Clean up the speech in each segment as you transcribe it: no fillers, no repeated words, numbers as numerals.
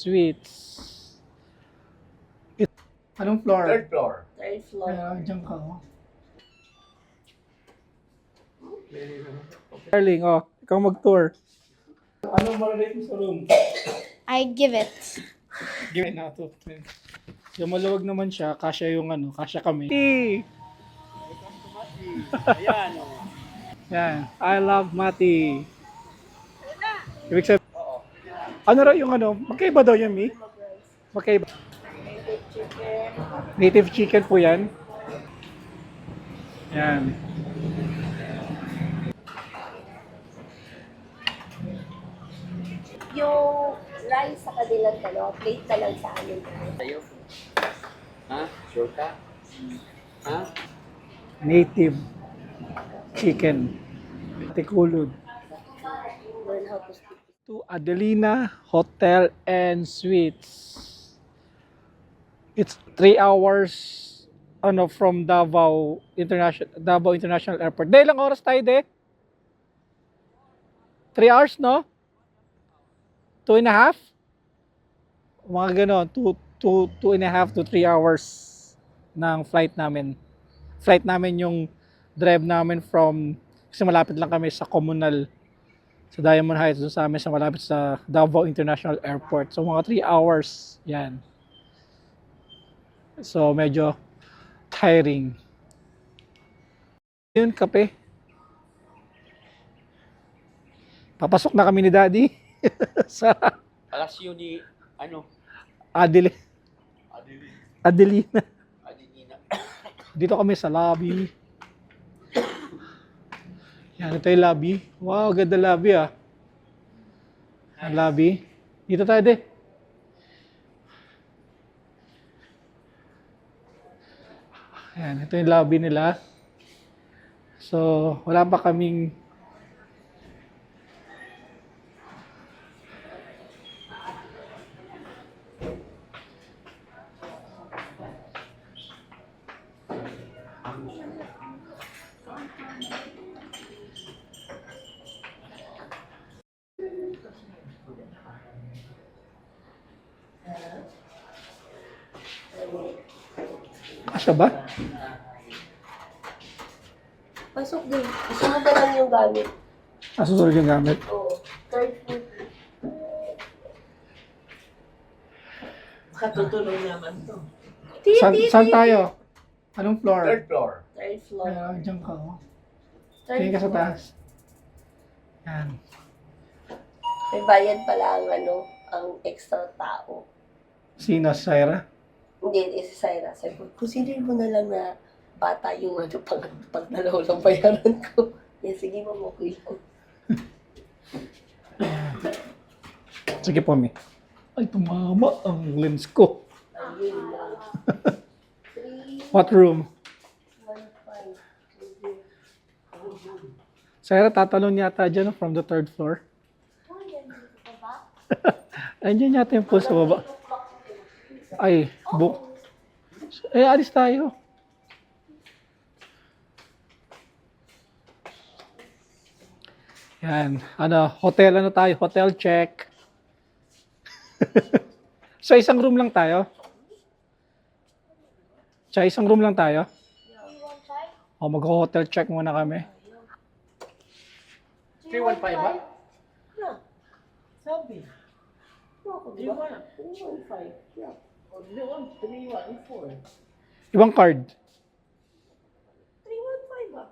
Sweets. Anong floor? Third floor. Third floor. Diyan ka, oh. Darling, oh, ikaw mag-tour. Anong mararate mo sa room? I give it. Give it na to. Yung maluwag naman siya, kasya yung kasya kami. Ayan, oh. Yan, I love Mati. Ibig sabihin, ano raw yung magkaiba daw yan, Mi? Magkaiba. Native chicken. Native chicken po yan. Yan. Yung rice sa kanilang plate na lang sa amin. Tayo. Ha? Sure ka? Ha? Native chicken. Tikulod. Learn how to speak. To Adelina Hotel and Suites. It's 3 hours from Davao International Airport. Dahil ilang oras tayo, de? 3 hours, no? 2.5? Mga ganon, 2.5 to 3 hours ng flight namin. Flight namin yung drive namin kasi malapit lang kami sa Comunal, sa Diamond Heights, doon sa amin sa malapit sa Davao International Airport. So mga 3 hours, yan. So medyo tiring. Yun, kape. Papasok na kami ni Daddy sa Alas yun ni, Adelina. Adelina. Dito kami sa lobby. Yan, ito yung lobby. Wow, ganda lobby ah. Ang lobby. Dito tayo, de. Yan, ito yung lobby nila. So, wala pa kaming kasya ba? Pasok din. Gusto mo ba lang yung gamit? Susunod yung gamit. Oo. Third floor. Makatutulong naman to. Saan tayo? Anong floor? Third floor. Third floor. Diyan ka, oh. Third Tingin ka sa floor. taas. Yan. May bayad pala ang extra tao. Sino, Syra? Hindi, si Syra. Sabi ko, consider mo na lang na bata yung pag dalaw lang bayaran ko. Yan, sige mo, okay lang. Sige po, Mi. Ay, tumama ang lens ko. Ayun lang. 3, What room? 1, 5. Syra, tatalon yata dyan from the third floor. Andiyan yata yung pool sa baba. Ay, book. Alis tayo. Yan. Hotel tayo? Hotel check. So, isang room lang tayo? Isang room lang tayo? O, mag-hotel check muna kami. 315 ba? Yeah. Sabi. Ako, di ba? 315. Yeah. O, 314. Ibang card. 315 ba?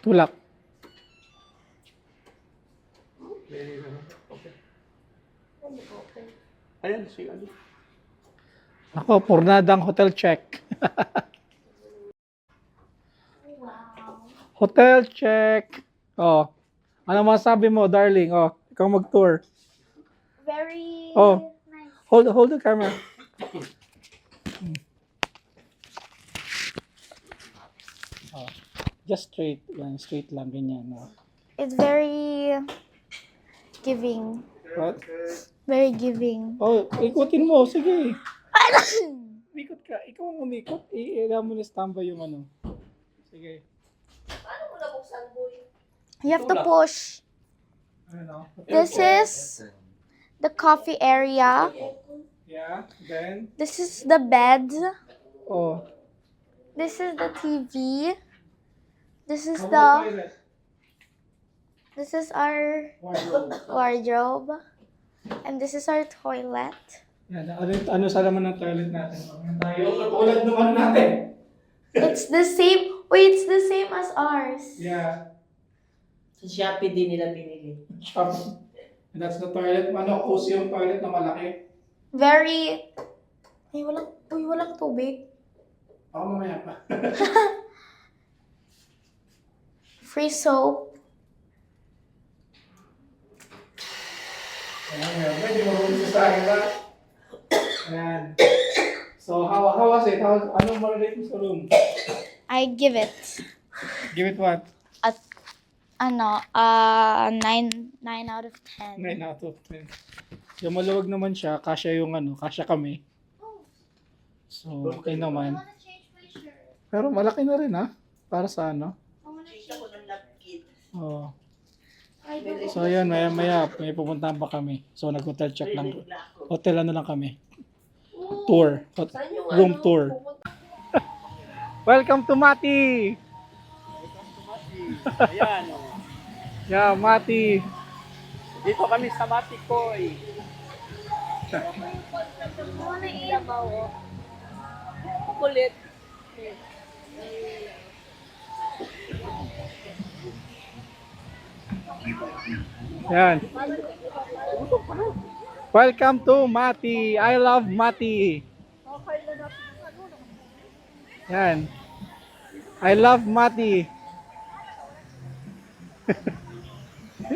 Tulak. Okay. Ayan, si Ako, purnadang hotel check. Hotel check. Oh. Ano masabi mo, darling? Oh, ikaw mag-tour. Very Oh. nice. Hold the camera. Oh. Just straight. Yan, straight lang. Ganyan. Oh. It's very giving. What? Very giving. Oh, ikutin mo. Sige. Ikot ka. Ikaw ang umikot. Iiga mo na standby yung Sige. Paano mo nabuksan, boy? You have to push. Ano? This is the coffee area. Yeah, then, This is the bed. oh, This is the TV. This is how about the toilet? this is our Wardrobe. wardrobe. And this is our toilet. Yan, ano sa laman ng toilet natin? Yan tayo, katulad ng ano natin. It's the same. Wait, it's the same as ours. Yeah, Sa Shopee din nila binili. shop. And that's the toilet. Ano, cozy yung toilet na malaki. Very. Ay, walang tubig. Ako mamaya pa. Free soap. Ayan, medyo marunong sa akin na. Ayan. So, how was it? Anong marunong mo sa room? I give it Give it what? a 9 out of 10. 9 out of 10. Yung maluwag naman siya, kasya yung kasya kami. So, okay naman. Pero malaki na rin para sa Chika ko ng napkin. Oh. So, yun, maya may pupuntahan pa kami. So, nag-hotel check lang. Hotel lang kami. Tour. Saan yung Room tour. Welcome to Mati! Ayan, oh. Yeah, Mati. Dito kami sa Matikoy. Kulit. Yan. Welcome to Mati. I love Mati. Yan. I love Mati.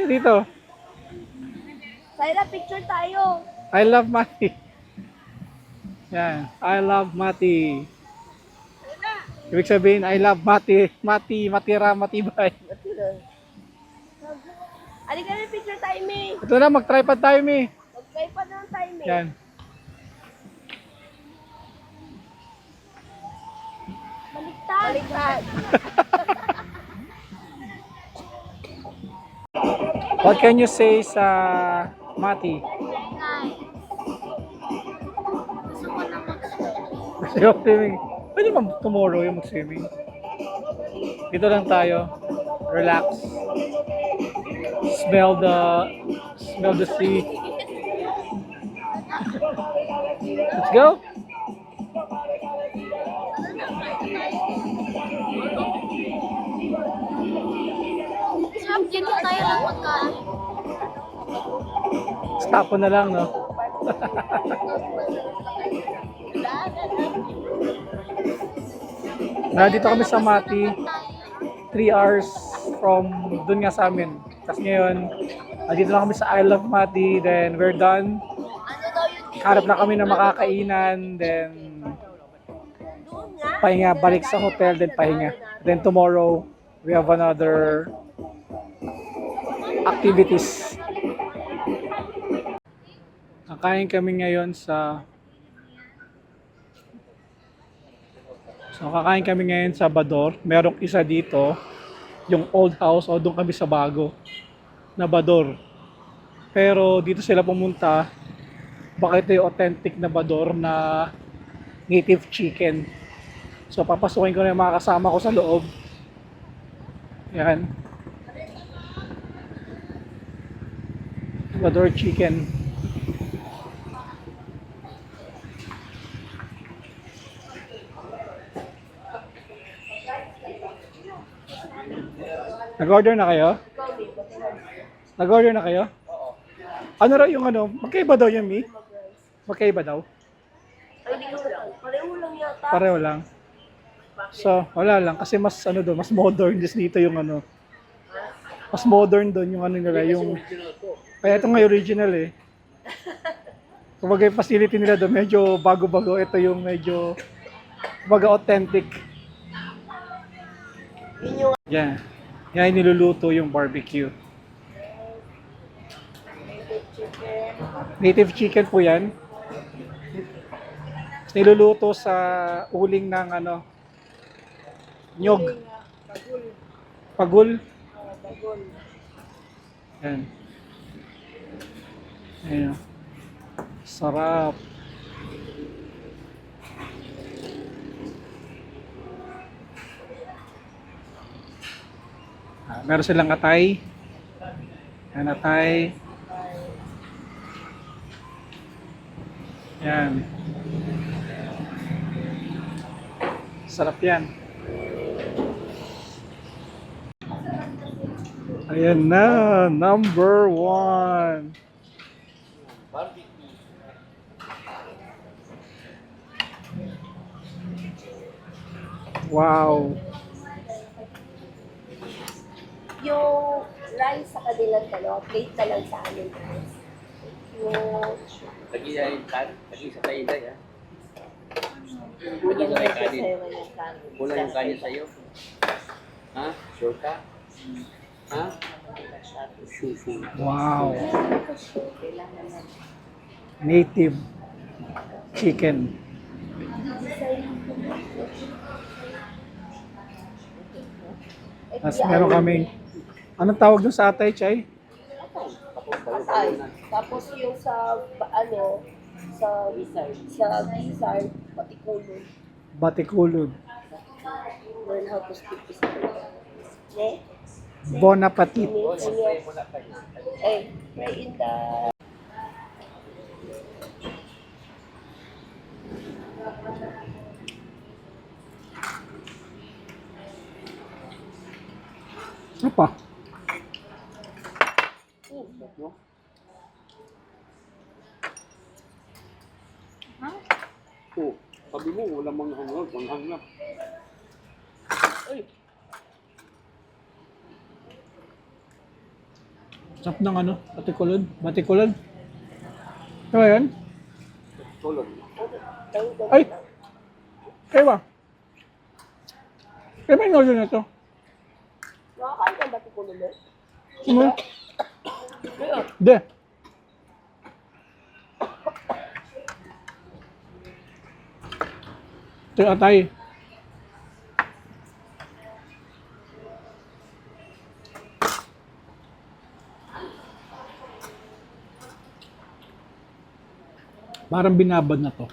Dito. Sayla, picture tayo. I love Mati. Yan. I love Mati. Ibig sabihin, I love Mati. Mati, matira, matibay. Ali ka na picture tayo, May. Ito na, mag-tripod tayo, Mi. Mag-try pa naman tayo, May. Yan. Baliktad. What can you say sa Mati? Gusto ko na mag-swimming. Swimming. Pwede ba tomorrow yung mag-swimming? Dito lang tayo. Relax. Smell the sea. Let's go. Sarap dito tayo lang magkain. Stop na lang, no? Nandito kami sa Mati. 3 hours from dun nga sa amin. Tapos ngayon, nandito lang kami sa I Love Mati. Then we're done. Harap na kami na makakainan. Then pahinga, balik sa hotel. Then pahinga. Then tomorrow, we have another activities. Kakain kami ngayon sa Bador. Merong isa dito, yung old house, o doon kami sa bago na Bador. Pero dito sila pumunta, baka ito yung authentic na Bador na native chicken. So papasukin ko na yung mga kasama ko sa loob. Yan. Bador chicken. Nag-order na kayo? Nag-order na kayo? Oo. Ano raw yung magkaiba daw yung Mi? Magkaiba daw? Ay, di ko lang. Pareho lang yata. Pareho lang. So, wala lang. Kasi mas mas modern dito yung mas modern doon yung nila, yung... Kaya ito nga yung original eh. Kumbaga yung facility nila doon, medyo bago-bago. Ito yung medyo, kumbaga authentic. Yan. Yan yung niluluto yung barbecue. Native chicken po yan. Niluluto sa uling ng nyog. Pagul. Yan. Ayan. Sarap. Meron silang atay. Yan, atay. Yan. Sarap yan. Ayan na, number 1. Wow. Yung rice sa kanilang plate na lang sa amin. Yung Lagi sa tayo ha. kulang Lagi na sa siya kanin. sa'yo yung kanin. Kulang yung kanin sa'yo. Ha? Sure ka? Ha? Sure. Wow. Kailangan na. Native chicken. Tapos meron kaming, anong tawag dun sa atay, Chay? Ay, tapos yung sa Bizarre, patikulong. Batikulod. Learn how to speak Bizarre. Ne? Bon appetit. Hey, pray in the... Apa? Oh, sabi mo, wala manghang na. Ay, Sarap ng ano? Batikulod? Batikulod? Ano ba yan? tulog. Ay! Kaya ba? Kaya ba yung order na ito? Nakakain ka ba ito mo? Ano? Hindi. Ito yung atay. Parang binabad na to.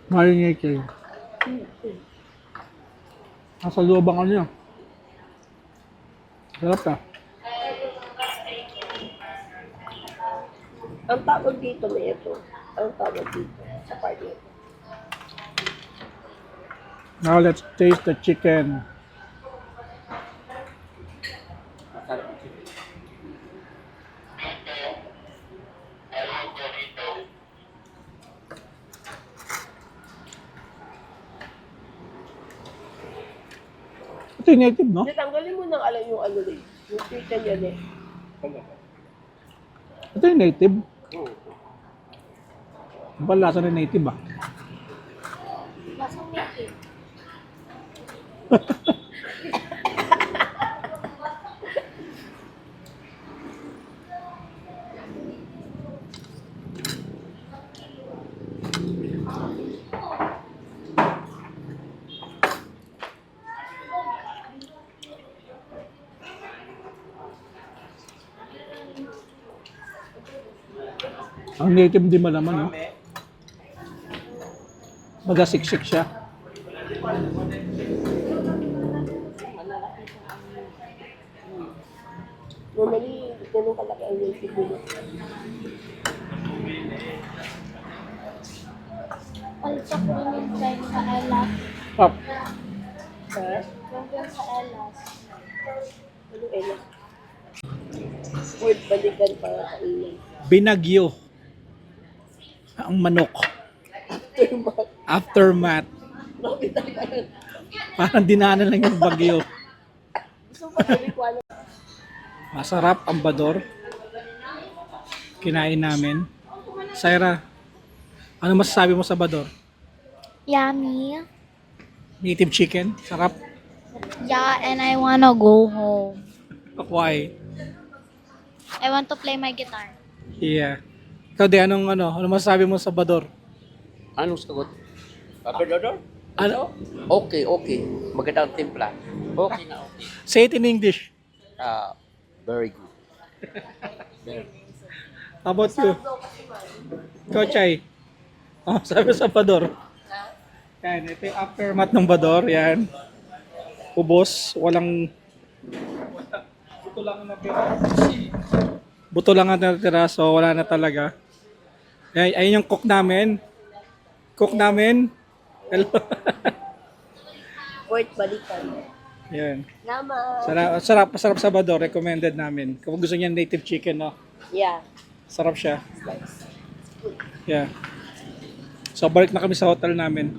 Marinated. Nasa loob ang ano yan. Sarap ah. Ang tawag dito na ito. Ang tawag dito sa party. Now let's taste the chicken. Masarap ang chicken. Ito yung native, no? Tanggalin mo ng yung rin. Yung chicken yan eh. Ito yung native. Oo. Ang palasa ng native ah. Lasang native. Ang native di malaman, no? Magasiksik siya. Normally, ganun kalaki ang yung siguro. Also, kung yung try sa Elas. Up. Ha? Yung sa Elas. Ano eh? Word balikan para kainin. Binagyo. Ang manok. Aftermath. Parang dinanan lang yung bagyo. Gusto mo ba ano? Masarap ang bador. Kinain namin. Saira, ano masasabi mo sa bador? Yummy. Native chicken? Sarap? Yeah, and I wanna go home. Why? I want to play my guitar. Yeah. Ikaw di, ano masasabi mo sa bador? Anong sagot? Papa Dodor? Ano? Okay, okay. Magandang timpla. Okay na okay. Say it in English. Very good. How about you? Ikaw, Chay. Oh, sabi sa Bador. Yan, ito yung aftermath ng Bador. Yan. Ubos. Walang... Buto lang ang natira. Buto lang ang natira, so wala na talaga. Yan, ayun yung cook namin. Cook namin. Hello. Port balikan. Yan. Salamat. Sarap sa Bador. Recommended namin. Kung gusto niya native chicken, no? Yeah. Sarap siya. Nice. Yeah. So, balik na kami sa hotel namin.